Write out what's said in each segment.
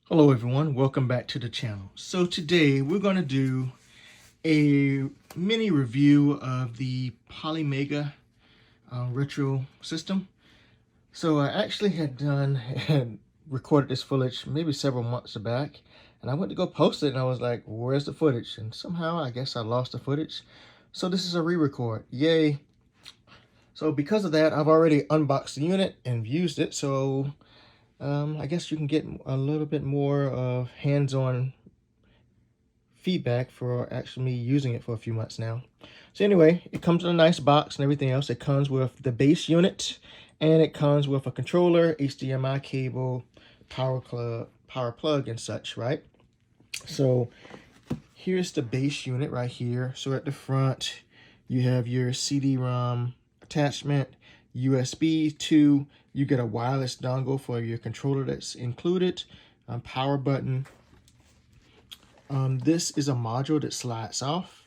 Hello everyone, welcome back to the channel. So today we're going to do a mini review of the Polymega retro system. So I actually had recorded this footage maybe several months back, and I went to go post it and I was like, where's the footage? And somehow I guess I lost the footage. So this is a re-record, yay. So because of that, I've already unboxed the unit and used it, so I guess you can get a little bit more of hands-on feedback for actually me using it for a few months now. So anyway, it comes in a nice box and everything else. It comes with the base unit, and it comes with a controller, HDMI cable, power plug and such, right? So here's the base unit right here. So at the front, you have your CD-ROM attachment, USB 2, you get a wireless dongle for your controller that's included, power button. This is a module that slides off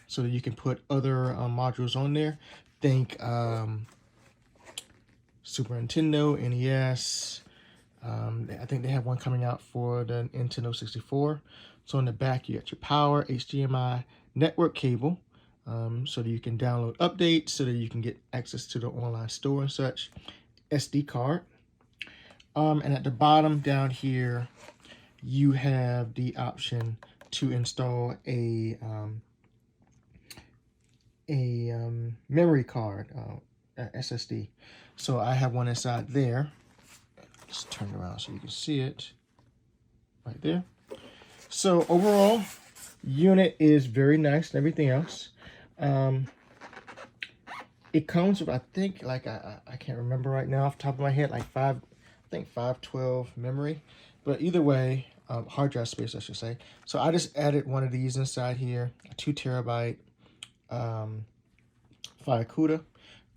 so that you can put other modules on there. Think Super Nintendo, NES. I think they have one coming out for the Nintendo 64. So on the back, you got your power, HDMI, network cable, so that you can download updates, so that you can get access to the online store and such. SD card. And at the bottom down here, you have the option to install a memory card, SSD. So I have one inside there. Just turn it around so you can see it right there. So overall, unit is very nice and everything else. It comes with, I think, like I can't remember right now off the top of my head, like 512 memory. But either way, hard drive space, I should say. So I just added one of these inside here, a 2 terabyte Firecuda.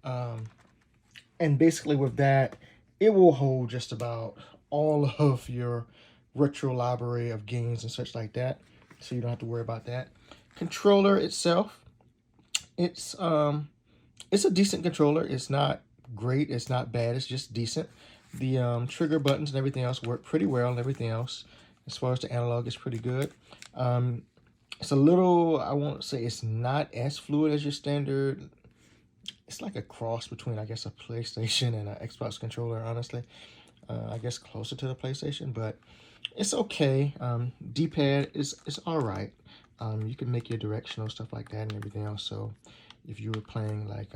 And basically with that, it will hold just about all of your retro library of games and such like that. So you don't have to worry about that. Controller itself, it's a decent controller. It's not great, it's not bad, it's just decent. The trigger buttons and everything else work pretty well, and everything else as far as the analog is pretty good. It's a little, I won't say it's not as fluid as your standard. It's like a cross between, I guess, a PlayStation and an Xbox controller, honestly. I guess closer to the PlayStation, but it's okay. D-pad is all right. You can make your directional stuff like that and everything else. So if you were playing like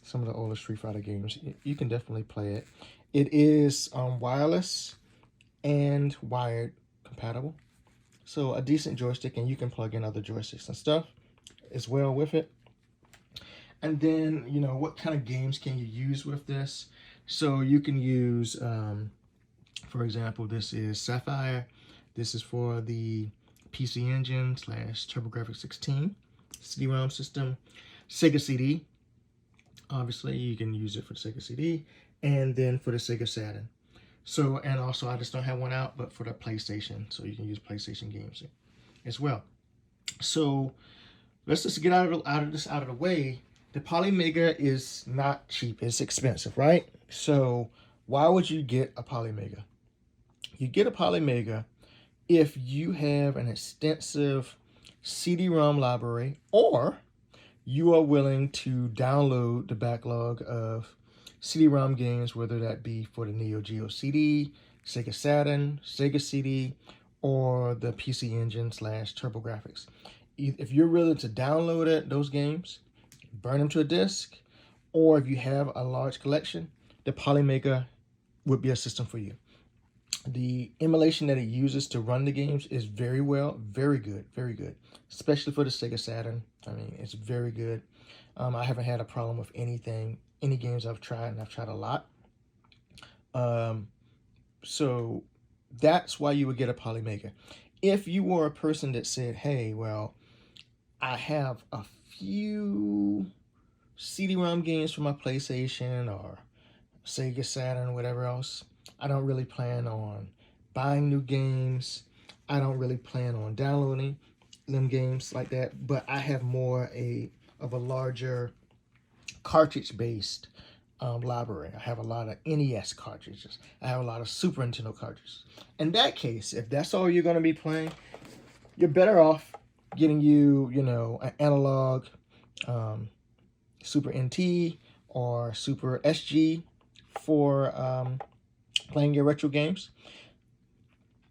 some of the older Street Fighter games, you can definitely play it. It is wireless and wired compatible. So a decent joystick, and you can plug in other joysticks and stuff as well with it. And then, you know, what kind of games can you use with this? So you can use, for example, this is Sapphire. This is for the PC Engine / TurboGrafx 16 CD-ROM system. Sega CD. Obviously, you can use it for the Sega CD. And then for the Sega Saturn. So, and also, I just don't have one out, but for the PlayStation. So you can use PlayStation games as well. So let's just get out of the way. The Polymega is not cheap. It's expensive, right? So why would you get a Polymega? You get a Polymega if you have an extensive CD-ROM library, or you are willing to download the backlog of CD-ROM games, whether that be for the neo-geo CD, Sega Saturn, Sega CD, or the PC Engine / TurboGrafx. If you're willing to download those games, burn them to a disk, or if you have a large collection, the Polymega would be a system for you. The emulation that it uses to run the games is very good, especially for the Sega Saturn. I mean, it's very good. I haven't had a problem with any games I've tried, and I've tried a lot. So that's why you would get a Polymega. If you were a person that said, hey, well, I have a few CD-ROM games for my PlayStation or Sega Saturn or whatever else, I don't really plan on buying new games. I don't really plan on downloading them games like that, but I have more of a larger cartridge-based library. I have a lot of NES cartridges. I have a lot of Super Nintendo cartridges. In that case, if that's all you're going to be playing, you're better off getting an analog Super NT or Super SG for playing your retro games.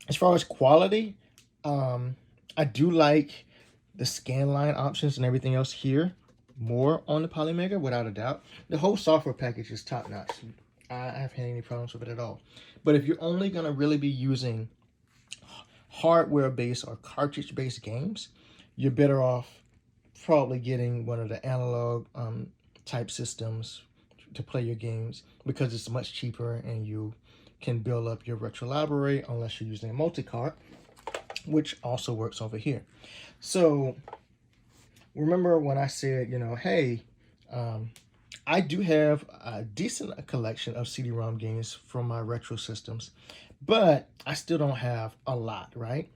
As far as quality, I do like the scan line options and everything else here more on the Polymega, without a doubt. The whole software package is top notch. I haven't had any problems with it at all. But if you're only going to really be using hardware-based or cartridge-based games, you're better off probably getting one of the analog type systems to play your games, because it's much cheaper and you can build up your retro library unless you're using a multi-cart, which also works over here. So remember when I said, hey, I do have a decent collection of CD-ROM games from my retro systems, but I still don't have a lot, right?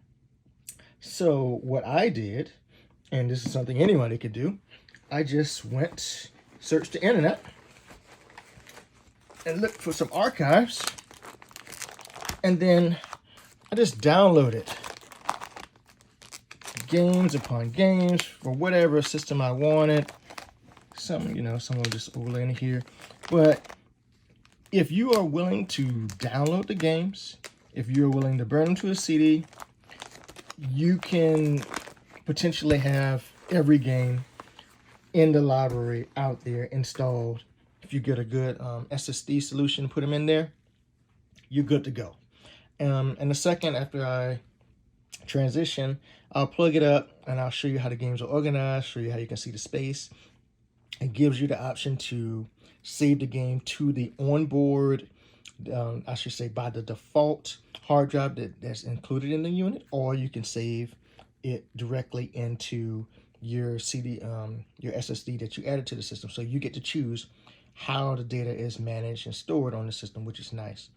So what I did, and this is something anybody could do, I just searched the internet and looked for some archives, and then I just downloaded games upon games for whatever system I wanted. Some will just overlay in here. But if you are willing to download the games, if you're willing to burn them to a CD, you can potentially have every game in the library out there installed. If you get a good SSD solution, put them in there, you're good to go. In a second after I transition, I'll plug it up and I'll show you how the games are organized, show you how you can see the space. It gives you the option to save the game to the onboard, I should say by the default hard drive that's included in the unit, or you can save it directly into your CD, your SSD that you added to the system. So you get to choose how the data is managed and stored on the system, which is nice.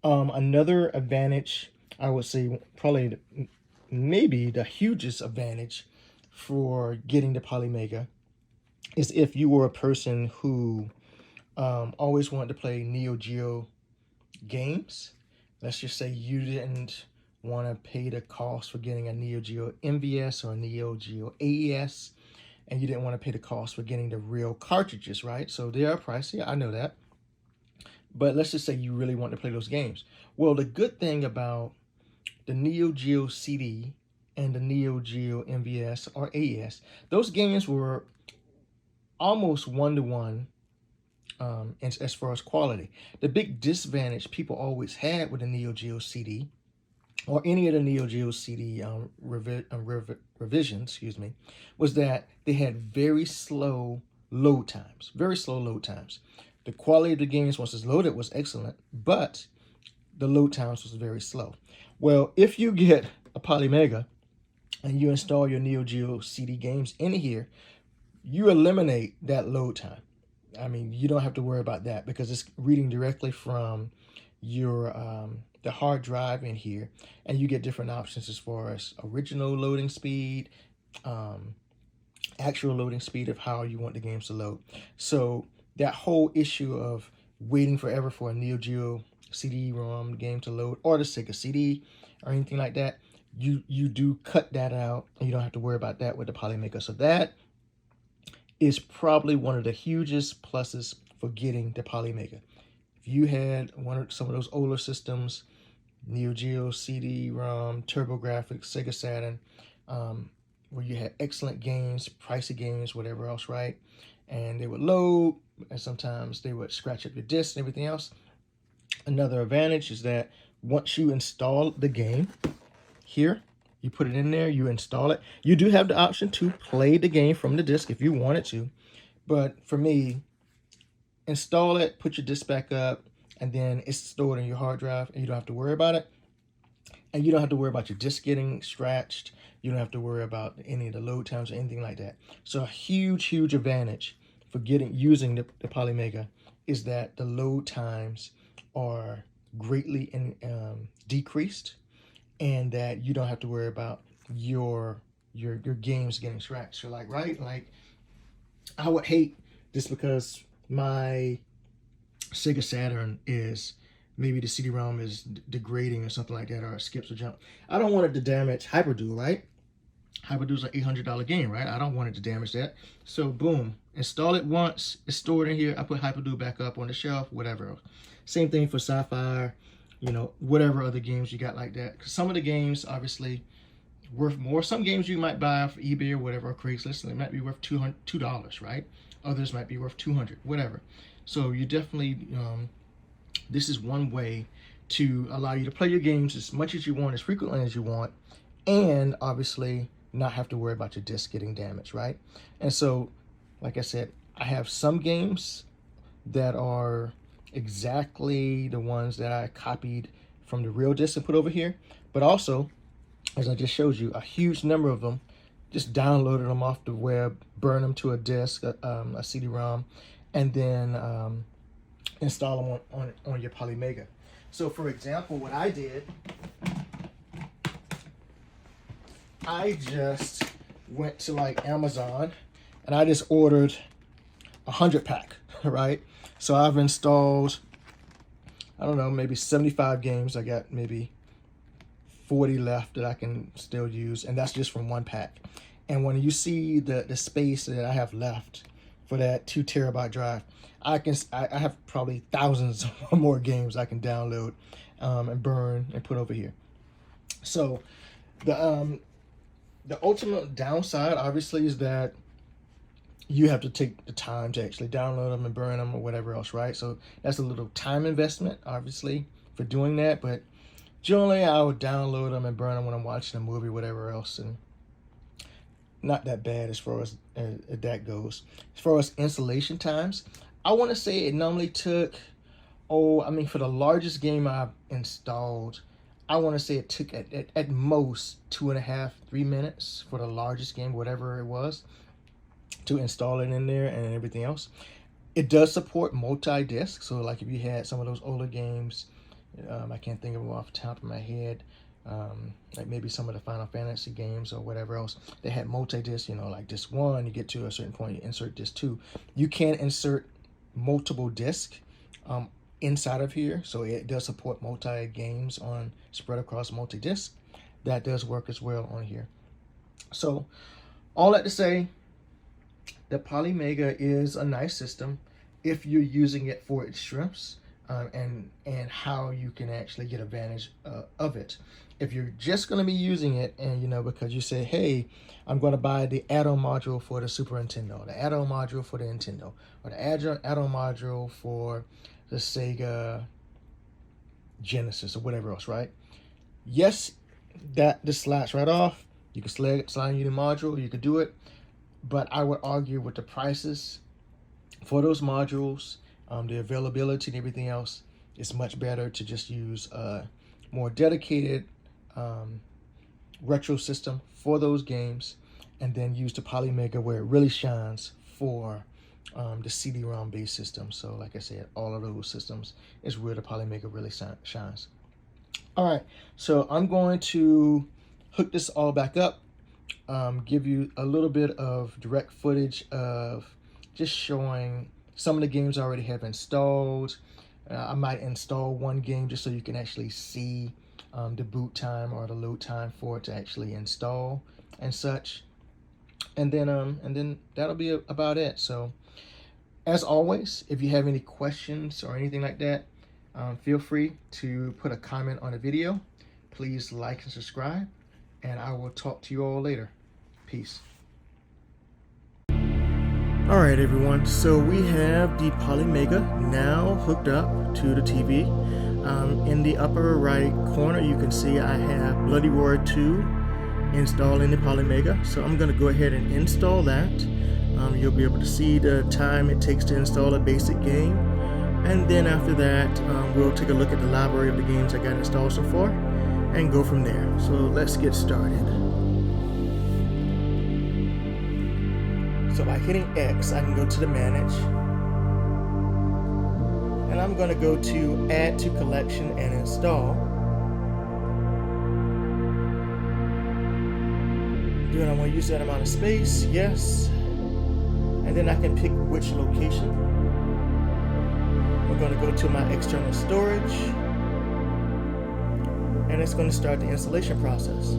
Another advantage, I would say probably maybe the hugest advantage for getting the Polymega, is if you were a person who always wanted to play neo-geo games. Let's just say you didn't want to pay the cost for getting a neo-geo MVS or a neo-geo AES, and you didn't want to pay the cost for getting the real cartridges, right? So they are pricey, I know that. But let's just say you really want to play those games. Well, the good thing about the neo-geo CD and the neo-geo MVS or AES, those games were almost one-to-one as far as quality. The big disadvantage people always had with the neo-geo CD or any of the neo-geo CD revisions, was that they had very slow load times. The quality of the games once it's loaded was excellent, but the load times was very slow. Well, if you get a Polymega and you install your neo-geo CD games in here, you eliminate that load time. I mean, you don't have to worry about that because it's reading directly from your the hard drive in here, and you get different options as far as original loading speed, actual loading speed of how you want the games to load. So that whole issue of waiting forever for a neo-geo CD-ROM game to load, or the Sega CD or anything like that, you do cut that out, and you don't have to worry about that with the Polymega. So that is probably one of the hugest pluses for getting the Polymega. If you had some of those older systems, neo-geo, CD-ROM, TurboGrafx, Sega Saturn, where you had excellent games, pricey games, whatever else, right? And they would load, and sometimes they would scratch up your disc and everything else. Another advantage is that once you install the game here, you put it in there, you install it. You do have the option to play the game from the disc if you wanted to. But for me, install it, put your disc back up, and then it's stored in your hard drive, and you don't have to worry about it. And you don't have to worry about your disc getting scratched. You don't have to worry about any of the load times or anything like that. So a huge advantage for using the Polymega is that the load times are greatly decreased, and that you don't have to worry about your games getting scratched. So like I would hate, just because my Sega Saturn is maybe the CD-ROM is degrading or something like that, or it skips or jump. I don't want it to damage Hyperdual, right? Hyperdual's an $800 game, right? I don't want it to damage that. So boom, install it once, it's stored in here. I put Hyperdual back up on the shelf, whatever else. Same thing for Sapphire, you know, whatever other games you got like that. Because some of the games, obviously, worth more. Some games you might buy off eBay or whatever, or Craigslist, and they might be worth $2, right? Others might be worth $200, whatever. So you definitely, this is one way to allow you to play your games as much as you want, as frequently as you want, and obviously not have to worry about your disc getting damaged, right? And so, like I said, I have some games that are exactly the ones that I copied from the real disc and put over here, but also, as I just showed you, a huge number of them, just downloaded them off the web, burn them to a disk, a CD-ROM, and then install them on your Polymega. So for example, what I did, I just went to like Amazon and I just ordered 100-pack, right? So I've installed, I don't know, maybe 75 games. I got maybe 40 left that I can still use, and that's just from one pack. And when you see the space that I have left for that 2 terabyte drive, I have probably thousands of more games I can download and burn and put over here. So the ultimate downside, obviously, is that you have to take the time to actually download them and burn them or whatever else, right? So that's a little time investment, obviously, for doing that. But generally, I would download them and burn them when I'm watching a movie, whatever else, and not that bad as far as that goes. As far as installation times, I want to say it normally took, for the largest game I've installed, I want to say it took at most 2.5, 3 minutes for the largest game, whatever it was, to install it in there and everything else. It does support multi-disc, so like if you had some of those older games, I can't think of them off the top of my head, like maybe some of the Final Fantasy games or whatever else, they had multi-disc, like disc 1, you get to a certain point, you insert disc 2. You can insert multiple discs inside of here, so it does support multi-games on spread across multi-disc. That does work as well on here. So all that to say, the Polymega is a nice system if you're using it for its strengths and how you can actually get advantage of it. If you're just going to be using it and because you say, hey, I'm going to buy the add-on module for the Super Nintendo, the add-on module for the Nintendo, or the add-on module for the Sega Genesis or whatever else, right? Yes, that just slides right off. You can slide in the module, you could do it. But I would argue with the prices for those modules, the availability and everything else, it's much better to just use a more dedicated retro system for those games, and then use the Polymega where it really shines for the CD-ROM based system. So like I said, all of those systems is where the Polymega really shines. All right, so I'm going to hook this all back up, give you a little bit of direct footage of just showing some of the games I already have installed. I might install one game just so you can actually see the boot time or the load time for it to actually install and such. And then that'll be about it. So as always, if you have any questions or anything like that, feel free to put a comment on the video. Please like and subscribe, and I will talk to you all later. Peace. All right, everyone. So we have the Polymega now hooked up to the TV. In the upper right corner, you can see I have Bloody Roar 2 installed in the Polymega. So I'm going to go ahead and install that. You'll be able to see the time it takes to install a basic game. And then after that, we'll take a look at the library of the games I got installed so far and go from there. So let's get started. So by hitting X, I can go to the Manage. And I'm going to go to Add to Collection and Install. Do I want to use that amount of space? Yes. And then I can pick which location. we're going to go to my external storage, and it's going to start the installation process.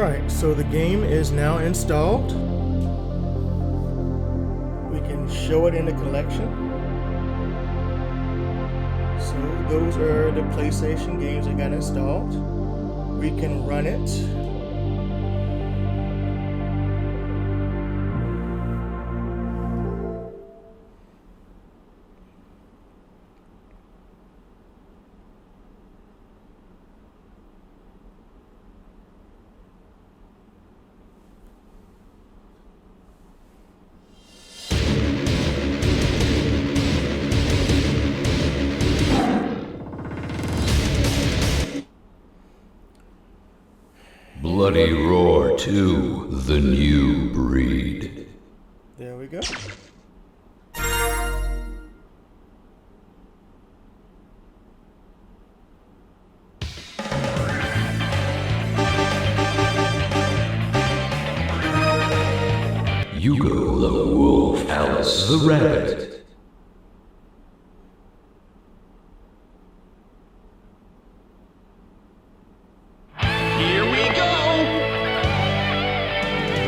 Alright, so the game is now installed. We can show it in the collection. So those are the PlayStation games that got installed. We can run it. Bloody Roar 2, the new breed. There we go. Hugo the Wolf, Alice the Rabbit. Here we go!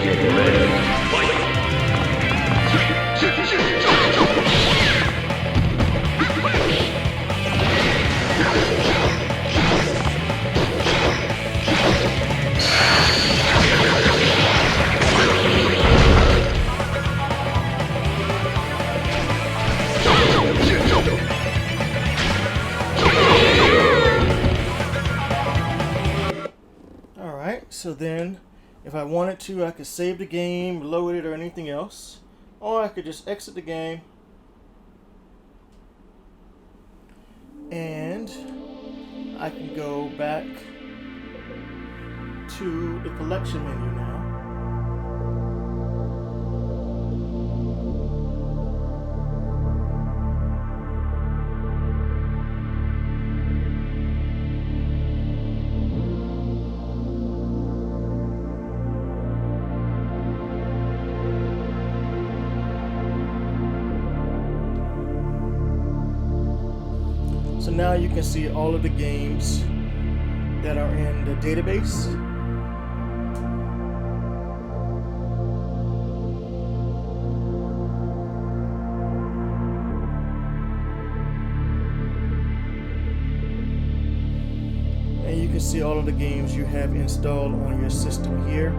Get ready, fight! Alright, so then if I wanted to, I could save the game, load it, or anything else. Or I could just exit the game. And I can go back to the collection menu now. So now you can see all of the games that are in the database. And you can see all of the games you have installed on your system here.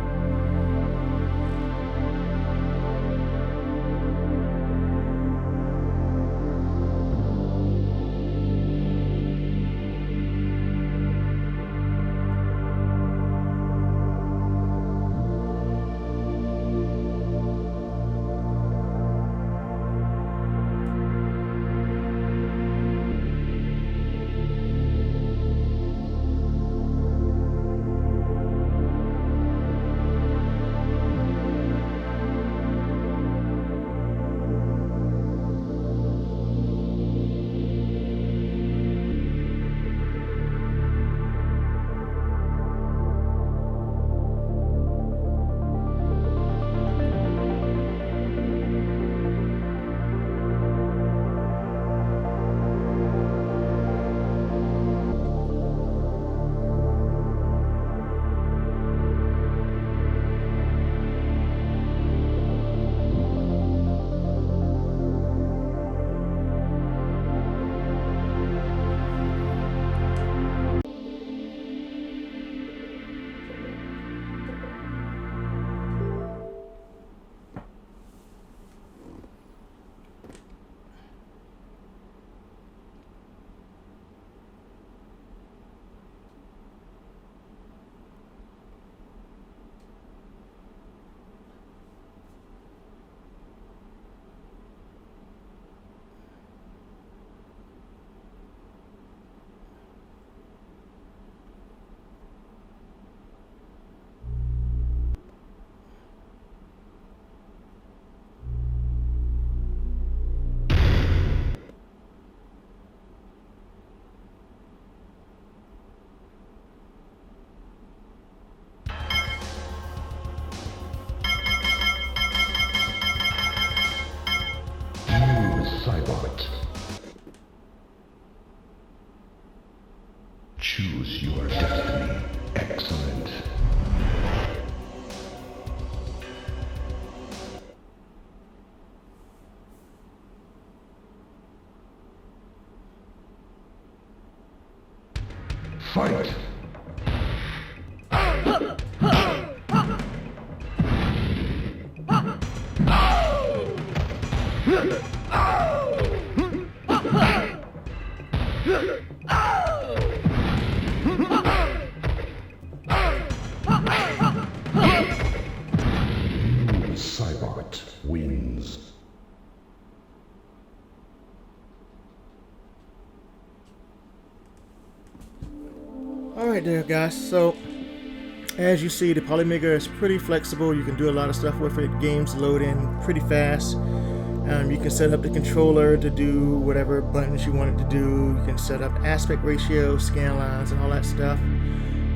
Cybot. Choose your destiny. Excellent. Fight! Cybot wins. Alright there guys, so as you see, the Polymega is pretty flexible. You can do a lot of stuff with it. Games load in pretty fast. You can set up the controller to do whatever buttons you want it to do. You can set up aspect ratio, scan lines, and all that stuff.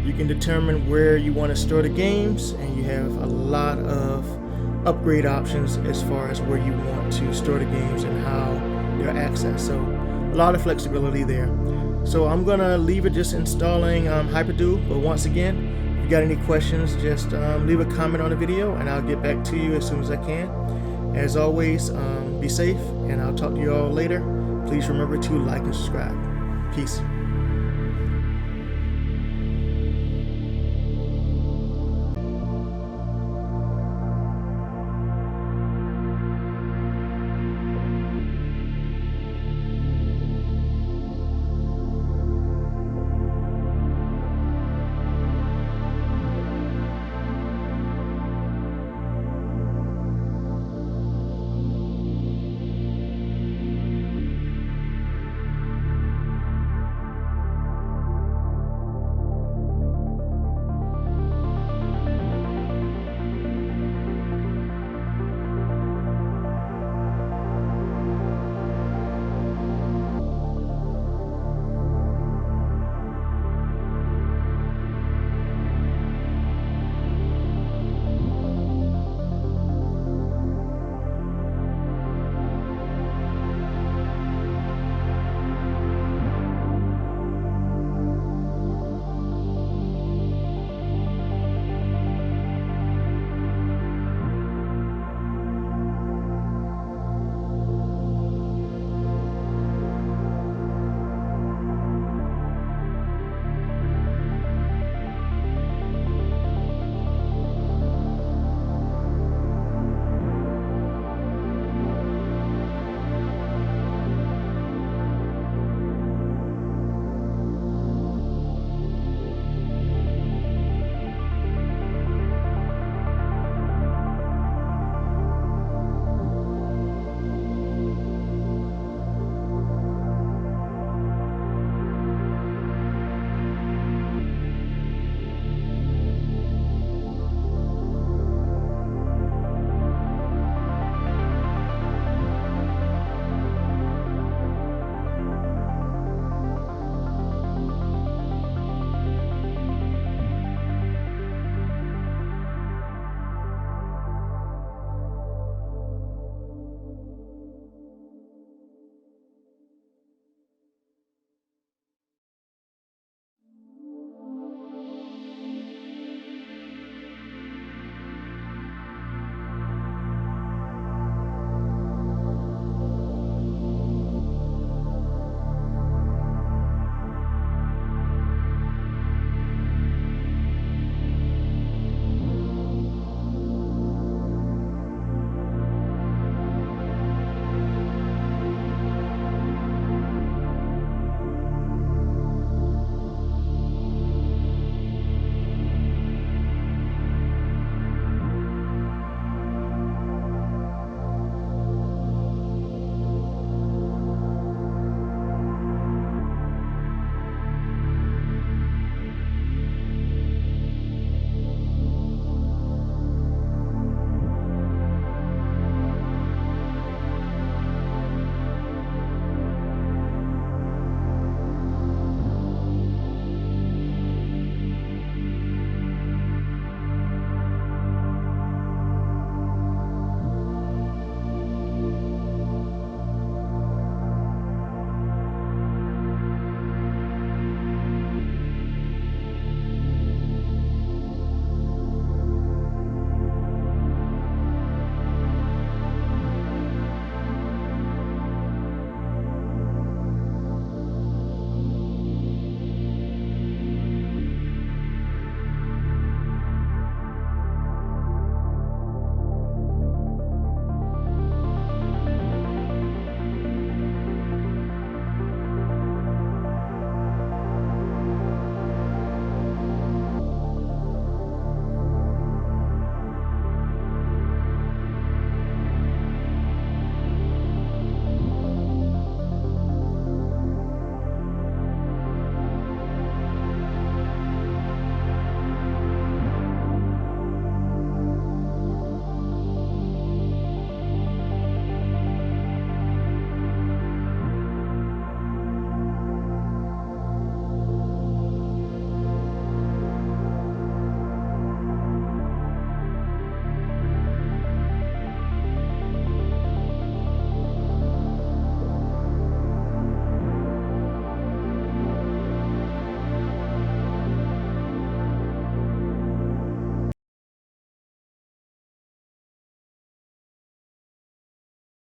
You can determine where you want to store the games, and you have a lot of upgrade options as far as where you want to store the games and how they're accessed. So a lot of flexibility there. So I'm gonna leave it just installing Hyperdual, but once again, if you got any questions, just leave a comment on the video and I'll get back to you as soon as I can. As always, be safe, and I'll talk to you all later. Please remember to like and subscribe. Peace.